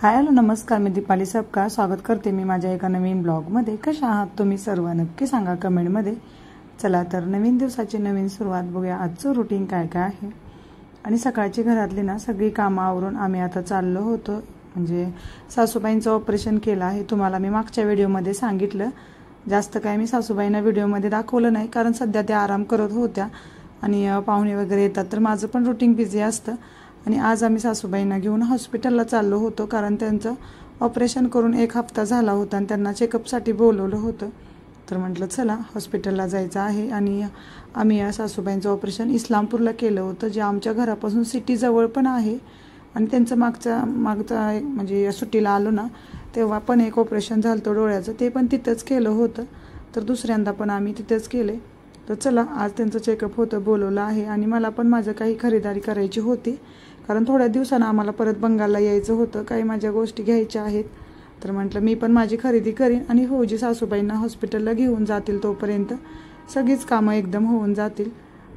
Hi hello नमस्कार, मी दीपाली सबका स्वागत करते मी माझ्या एका नवीन ब्लॉगमध्ये। कशा आहात तुम्ही सर्व नक्की सांगा कमेंटमध्ये। चला तर नवीन दिवसाची नवीन सुरुवात बघूया। आजचं रुटीन काय काय आहे आणि सकाळची घरातली ना सगळी कामं आवरून आम्ही आता चाललो होतो। म्हणजे सासूबाईंचं ऑपरेशन केलं आहे, तुम्हाला मी मागच्या व्हिडिओमध्ये सांगितलं। जास्त काय मी सासूबाईंना व्हिडिओमध्ये दाखवलं नाही, कारण सध्या त्या आराम करत होत्या आणि पाहुणे वगैरे येतात तर माझं पण रुटीन बिझी असतं। आणि आज आम्ही सासूबाईंना घेऊन हॉस्पिटलला चाललो होतो, कारण त्यांचं ऑपरेशन करून 1 हफ्ता झाला होता आणि त्यांना चेकअपसाठी बोलवलं होतं। तर म्हटलं चला हॉस्पिटलला जायचं आहे। आणि आम्ही या सासूबाईंचं ऑपरेशन इस्लामपूरला केलं होतं, जे आमच्या घरापासून सिटी जवळ पण आहे। आणि त्यांचं मागचा म्हणजे सुट्टीला आलो ना तेव्हा पण एक ऑपरेशन झालं होतं डोळ्याचं, ते पण तिथंच केलं होतं। तर दुसऱ्यांदा पण आम्ही तिथंच केले। तर चला आज त्यांचं चेकअप होतं, बोलवलं आहे। आणि मला पण माझं काही खरेदी करायची होती, कारण थोड्या दिवसांना आम्हाला परत बंगालला यायचं होतं, काही माझ्या गोष्टी घ्यायच्या आहेत। तर म्हटलं मी पण माझी खरेदी करीन आणि जी सासूबाईंना हॉस्पिटलला घेऊन जातील तोपर्यंत सगळीच कामं एकदम होऊन जातील।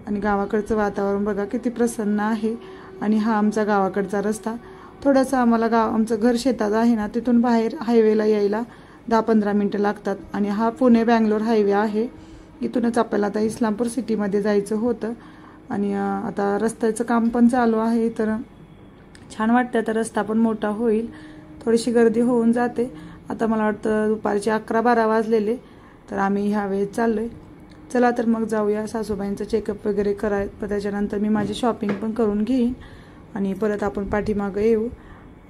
आणि गावाकडचं वातावरण बघा किती प्रसन्न आहे। आणि हा आमचा गावाकडचा रस्ता, थोडासा आम्हाला आमचं घर शेतात आहे ना, तिथून बाहेर हायवेला यायला 10-15 मिनटं लागतात। आणि हा पुणे बँगलोर हायवे आहे, इथूनच आपल्याला आता इस्लामपूर सिटीमध्ये जायचं होतं। आणि आता रस्त्याचं काम पण चालू आहे, तर छान वाटतं। आता रस्ता पण मोठा होईल, थोडीशी गर्दी होऊन जाते। आता मला वाटतं दुपारचे 11-12 वाजलेले, तर आम्ही ह्या वेळेस चाललोय। चला तर मग जाऊया, सासूबाईंचं चेकअप वगैरे करायचं, त्याच्यानंतर मी माझी शॉपिंग पण करून घेईन आणि परत आपण पाठीमागं येऊ।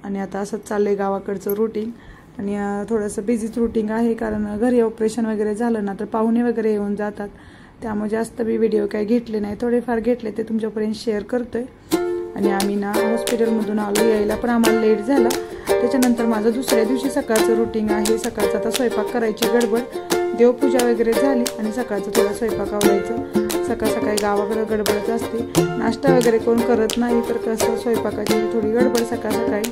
आणि आता असंच चाललंय गावाकडचं रुटीन। आणि थोडंसं बिझीच रुटीन आहे, कारण घरी ऑपरेशन वगैरे झालं ना तर पाहुणे वगैरे येऊन जातात, त्यामुळे जास्त मी व्हिडिओ काही घेतले नाही, थोडेफार घेतले ते तुमच्यापर्यंत शेअर करतोय। आणि आम्ही ना हॉस्पिटलमधून आलो, यायला पण आम्हाला लेट झाला। त्याच्यानंतर माझं दुसऱ्या दिवशी सकाळचं रुटीन आहे। सकाळचं आता स्वयंपाक करायची गडबड, देवपूजा वगैरे झाली आणि सकाळचं थोडं स्वयंपाक आवरायचं। सकाळी गावाकडे गडबडच असते, नाश्ता वगैरे कोण करत नाही, तर कसं स्वयंपाकाची थोडी गडबड सकाळी।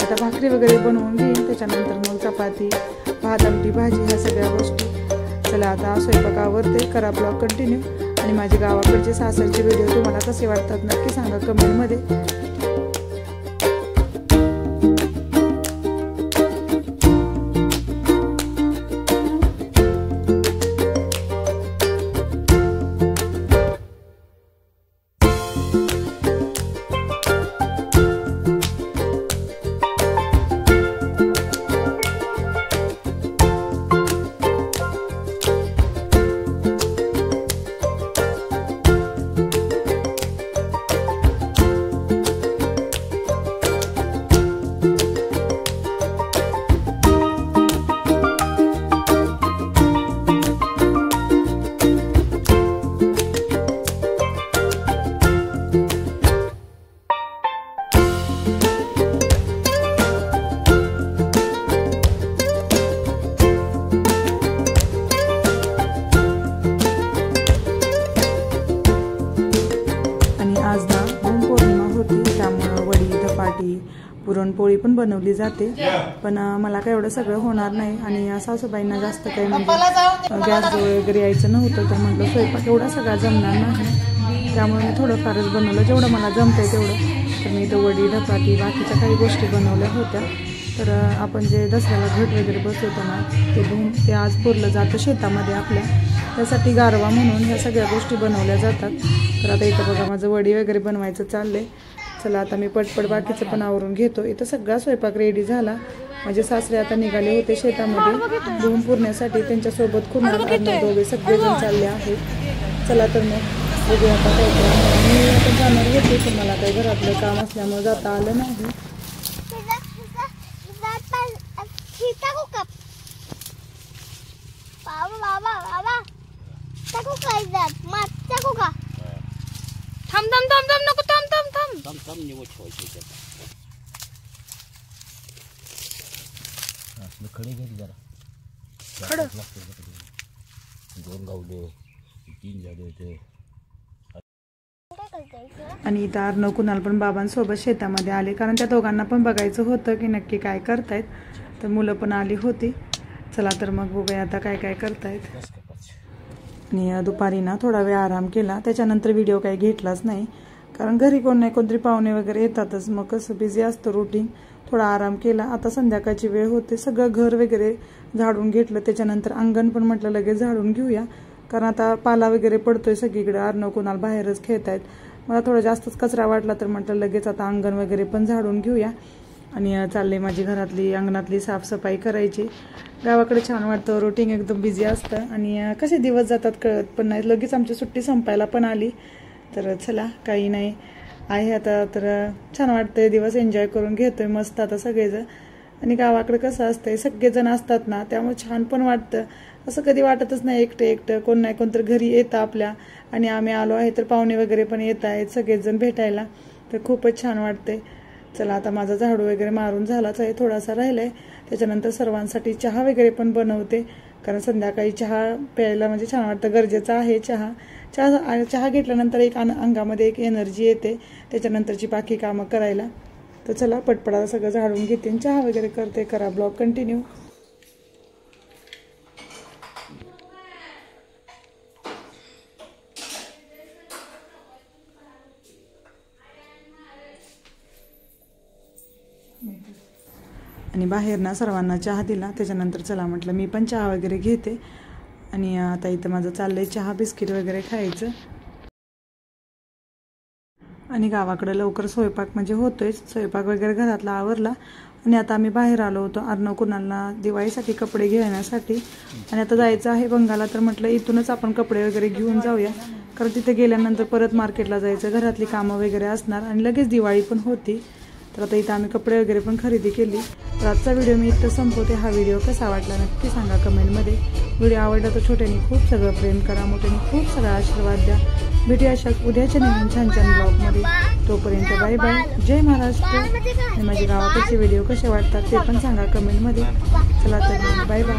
आता भाकरी वगैरे बनवून घेईन, त्याच्यानंतर मग चपाती, भात, आमटी, भाजी ह्या सगळ्या गोष्टी। चला आता स्वयंपाकावरते, करा ब्लॉग कंटिन्यू। आणि माझे गावाकडचे सासरचे व्हिडिओ तुम्हाला कसे वाटतात नक्की सांगा कमेंटमध्ये। पुरणपोळी पण बनवली जाते, पण मला काय एवढं सगळं होणार नाही। आणि सासूबाईंना जास्त काही म्हणजे गॅस वगैरे यायचं नव्हतं, तर म्हटलं स्वयंपाक एवढा सगळा जमणार नाही, त्यामुळे मी थोडंफारच बनवलं, जेवढं मला जमतंय तेवढं। तर मी इथं वडी, धपाटी, बाकीच्या काही गोष्टी बनवल्या होत्या। तर आपण जे दसऱ्याला घट वगैरे बसवतो ना ते आज पुरलं जातं शेतामध्ये आपल्या, त्यासाठी गारवा म्हणून ह्या सगळ्या गोष्टी बनवल्या जातात। तर आता इथं बघा माझं वडी वगैरे बनवायचं चाललंय। चला आता मी पटपट बाकीचं पण आवरून घेतो। इथं सगळा स्वयंपाक रेडी झाला, माझे सासरे आता निघाले होते शेतामध्ये धुवून पुरण्यासाठी, त्यांच्यासोबत कुणाल दोघे सगळेजण चालले आहेत। चला तर मग बघूया आता काय काय। मी आता जाणार होते, पण मला काही घरातलं काम असल्यामुळे जाता आलं नाही। खडे घेतली जरा खडं दोन गावले 3 झाडे होते। आणि इथं अर्णव कुणाल पण बाबांसोबत शेतामध्ये आले, कारण त्या दोघांना पण बघायचं होतं की नक्की काय करतायत। तर मुलं पण आली होती। चला तर मग बघूया आता काय काय करतायत। आणि दुपारी ना थोडा वेळ आराम केला, त्याच्यानंतर व्हिडिओ काही घेतलाच नाही, कारण घरी कोण नाही कोणतरी पाहुणे वगैरे येतातच, मग कसं बिझी असतं रुटीन। थोडा आराम केला. आता संध्याकाळची वेळ होते, सगळं घर वगैरे झाडून घेतलं. त्याच्यानंतर अंगण पण म्हटलं लगेच झाडून घेऊया, कारण आता पाला वगैरे पडतोय सगळीकडे. अर्णव कुणाल बाहेरच खेळतायत. मला थोडा जास्तच कचरा वाटला तर म्हटलं लगेच आता अंगण वगैरे पण झाडून घेऊया. आणि चालले माझी घरातली अंगणातली साफसफाई करायची. गावाकडे छान वाटतं, रुटीन एकदम बिझी असतं आणि कसे दिवस जातात कळत पण नाही. लगेच आमची सुट्टी संपायला पण आली. तर चला काही नाही आहे आता, तर छान वाटतंय, दिवस एन्जॉय करून घेतोय मस्त आता सगळेजण. आणि गावाकडे कसं असतंय, सगळेजण असतात ना, त्यामुळे छान पण वाटतं. असं कधी वाटतच नाही एकटं एकटं, कोण नाही कोणतरी घरी येतं आपल्या. आणि आम्ही आलो आहे तर पाहुणे वगैरे पण येत आहेत सगळेजण भेटायला, तर खूपच छान वाटते. चला आता माझा झाडू वगैरे मारून झालाच आहे, थोडासा राहिलाय. त्याच्यानंतर सर्वांसाठी चहा वगैरे पण बनवते, कारण संध्याकाळी चहा प्यायला म्हणजे छान वाटतं, गरजेचं आहे चहा. चहा घेतल्यानंतर एक अंगामध्ये एक एनर्जी येते त्याच्यानंतरची बाकी कामं करायला. तर चला पटपटा सगळं झाडून घेते आणि चहा वगैरे करते. करा ब्लॉग कंटिन्यू. आणि बाहेर ना सर्वांना चहा दिला. त्याच्यानंतर चला म्हटलं मी पण चहा वगैरे घेते. आणि आता इथं माझं चाललंय चहा बिस्किट वगैरे खायचं. आणि गावाकडे लवकर स्वयंपाक म्हणजे होतोय, स्वयंपाक वगैरे घरातला आवरला. आणि आता आम्ही बाहेर आलो होतो अर्णव कुणालला दिवाळीसाठी कपडे घेण्यासाठी. आणि आता जायचं आहे बंगाला, तर म्हटलं इथूनच आपण कपडे वगैरे घेऊन जाऊया, कारण तिथे गेल्यानंतर परत मार्केटला जायचं, घरातली कामं वगैरे असणार आणि लगेच दिवाळी पण होती. तर आता इथं आम्ही कपडे वगैरे पण खरेदी केली. तर आजचा व्हिडिओ मी इथं संपवते. हा व्हिडिओ कसा वाटला नक्की सांगा कमेंटमध्ये. व्हिडिओ आवडला तर छोट्याने खूप सगळं प्रेम करा, मोठ्याने खूप सगळा आशीर्वाद द्या. भेटूया अशाच उद्याच्या नवीन छान छान ब्लॉगमध्ये. तोपर्यंत बाय बाय, जय महाराष्ट्र. आणि माझे गावाकडचे व्हिडिओ कसे वाटतात ते पण सांगा कमेंटमध्ये. चला तर बाय बाय.